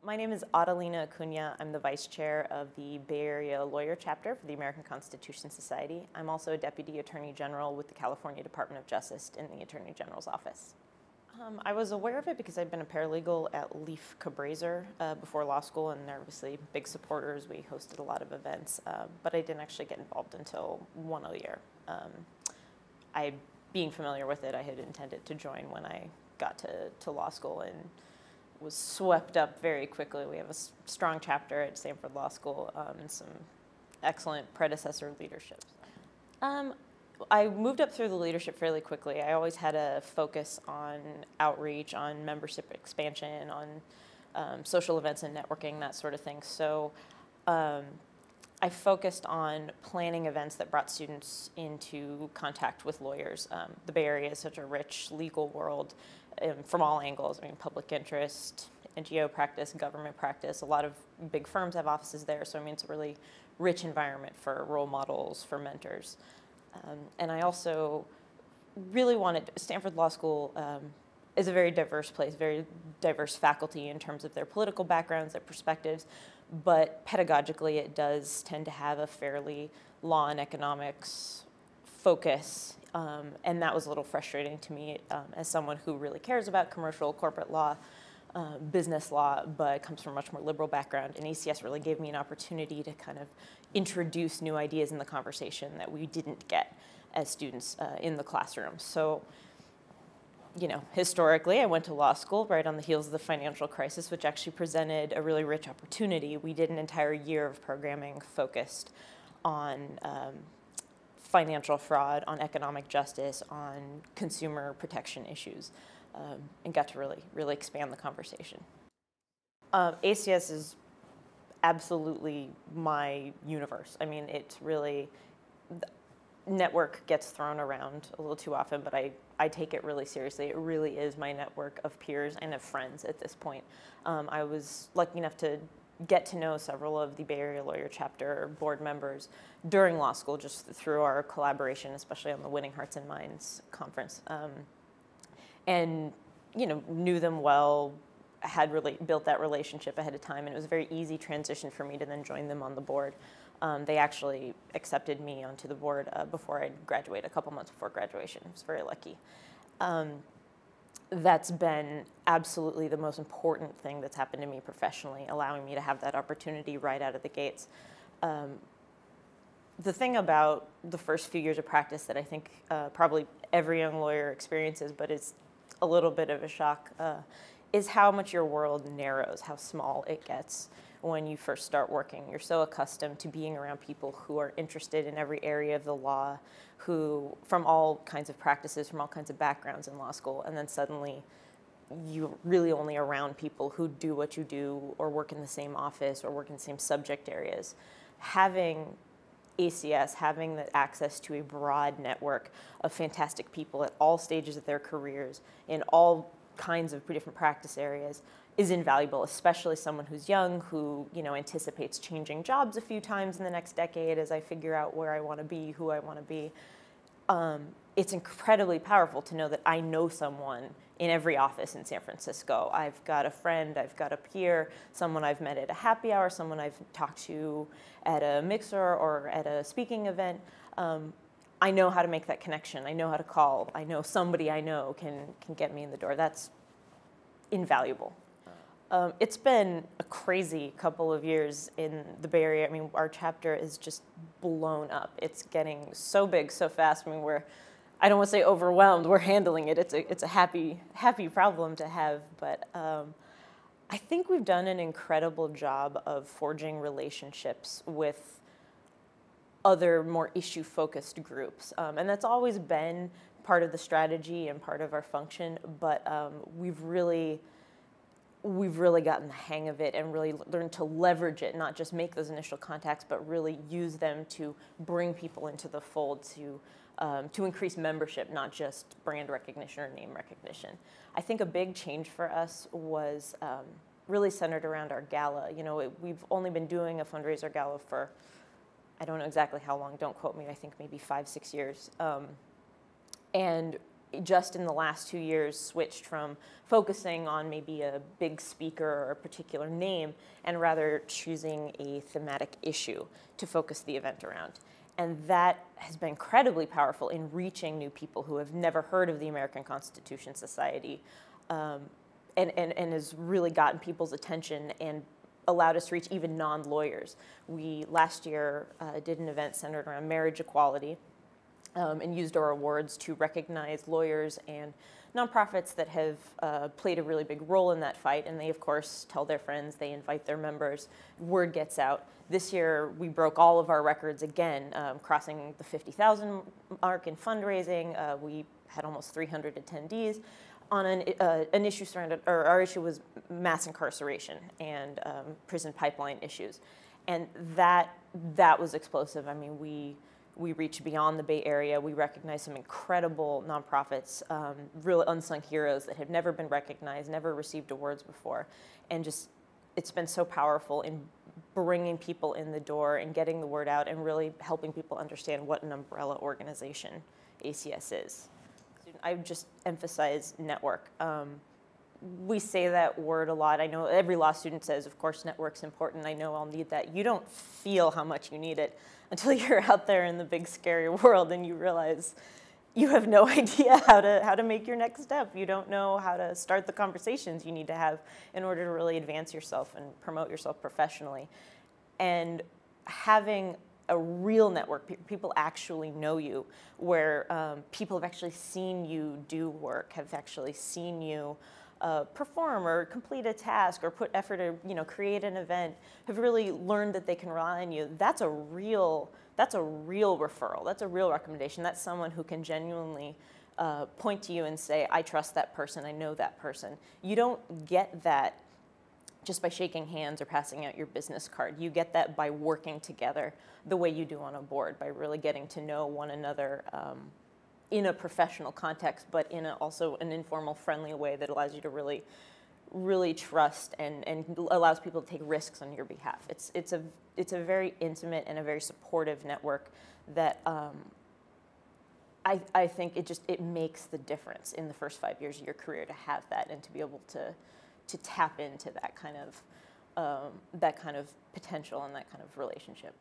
My name is Adelina Acuna. I'm the vice chair of the Bay Area lawyer chapter for the American Constitution Society. I'm also a deputy attorney general with the California Department of Justice in the Attorney General's office. I was aware of it because I've been a paralegal at Leaf Cabraser before law school, and they're obviously big supporters. We hosted a lot of events, but I didn't actually get involved until one other year. Being familiar with it, I had intended to join when I got to law school and was swept up very quickly. We have a strong chapter at Stanford Law School and some excellent predecessor leadership. I moved up through the leadership fairly quickly. I always had a focus on outreach, on membership expansion, on social events and networking, that sort of thing. So I focused on planning events that brought students into contact with lawyers. The Bay Area is such a rich legal world from all angles. I mean, public interest, NGO practice, government practice. A lot of big firms have offices there, so I mean, it's a really rich environment for role models, for mentors. And I also really wanted, Stanford Law School is a very diverse place, very diverse faculty in terms of their political backgrounds, their perspectives, but pedagogically it does tend to have a fairly law and economics focus, and that was a little frustrating to me as someone who really cares about commercial, corporate law, business law, but comes from a much more liberal background, and ACS really gave me an opportunity to kind of introduce new ideas in the conversation that we didn't get as students in the classroom. So, you know, historically, I went to law school right on the heels of the financial crisis, which actually presented a really rich opportunity. We did an entire year of programming focused on financial fraud, on economic justice, on consumer protection issues, and got to really expand the conversation. ACS is absolutely my universe. I mean, it's really, network gets thrown around a little too often, but I take it really seriously. It really is my network of peers and of friends at this point. I was lucky enough to get to know several of the Bay Area Lawyer Chapter board members during law school, just through our collaboration, especially on the Winning Hearts and Minds conference. And, you know, knew them well, had really built that relationship ahead of time, and it was a very easy transition for me to then join them on the board. They actually accepted me onto the board before I graduated, a couple months before graduation. I was very lucky. That's been absolutely the most important thing that's happened to me professionally, allowing me to have that opportunity right out of the gates. The thing about the first few years of practice that I think probably every young lawyer experiences, but is a little bit of a shock, is how much your world narrows, how small it gets when you first start working. You're so accustomed to being around people who are interested in every area of the law, who, from all kinds of practices, from all kinds of backgrounds in law school, and then suddenly you're really only around people who do what you do, or work in the same office, or work in the same subject areas. Having ACS, having the access to a broad network of fantastic people at all stages of their careers, in all kinds of different practice areas, is invaluable, especially someone who's young, who, you know, anticipates changing jobs a few times in the next decade as I figure out where I want to be, who I want to be. It's incredibly powerful to know that I know someone in every office in San Francisco. I've got a friend, I've got a peer, someone I've met at a happy hour, someone I've talked to at a mixer or at a speaking event. I know how to make that connection. I know how to call. I know somebody I know can get me in the door. That's invaluable. It's been a crazy couple of years in the Bay Area. I mean, our chapter is just blown up. It's getting so big so fast. I mean, I don't want to say overwhelmed. We're handling it. It's a happy problem to have. But I think we've done an incredible job of forging relationships with other more issue-focused groups. And that's always been part of the strategy and part of our function, but we've really gotten the hang of it and really learned to leverage it, not just make those initial contacts, but really use them to bring people into the fold, to increase membership, not just brand recognition or name recognition. I think a big change for us was really centered around our gala. You know, we've only been doing a fundraiser gala for, I don't know exactly how long, don't quote me, I think maybe 5-6 years. And just in the last 2 years switched from focusing on maybe a big speaker or a particular name and rather choosing a thematic issue to focus the event around. And that has been incredibly powerful in reaching new people who have never heard of the American Constitution Society, and has really gotten people's attention and allowed us to reach even non-lawyers. We last year did an event centered around marriage equality, and used our awards to recognize lawyers and nonprofits that have played a really big role in that fight. And they, of course, tell their friends, they invite their members, word gets out. This year, we broke all of our records again, crossing the 50,000 mark in fundraising. We had almost 300 attendees on an issue surrounded, or our issue was mass incarceration and prison pipeline issues. And that was explosive. I mean, we reach beyond the Bay Area. We recognize some incredible nonprofits, real unsung heroes that have never been recognized, never received awards before. And just, it's been so powerful in bringing people in the door and getting the word out and really helping people understand what an umbrella organization ACS is. I would just emphasize network. We say that word a lot. I know every law student says, of course, network's important. I know I'll need that. You don't feel how much you need it until you're out there in the big, scary world and you realize you have no idea how to make your next step. You don't know how to start the conversations you need to have in order to really advance yourself and promote yourself professionally. And having a real network, people actually know you, where people have actually seen you do work, have actually seen you perform or complete a task or put effort to create an event, have really learned that they can rely on you. That's a real referral. That's a real recommendation. That's someone who can genuinely point to you and say, I trust that person, I know that person. You don't get that just by shaking hands or passing out your business card. You get that by working together the way you do on a board, by really getting to know one another in a professional context, but in also an informal, friendly way that allows you to really trust and allows people to take risks on your behalf. It's a very intimate and a very supportive network that I think it makes the difference in the first 5 years of your career to have that and to be able to tap into that kind of potential and that kind of relationship.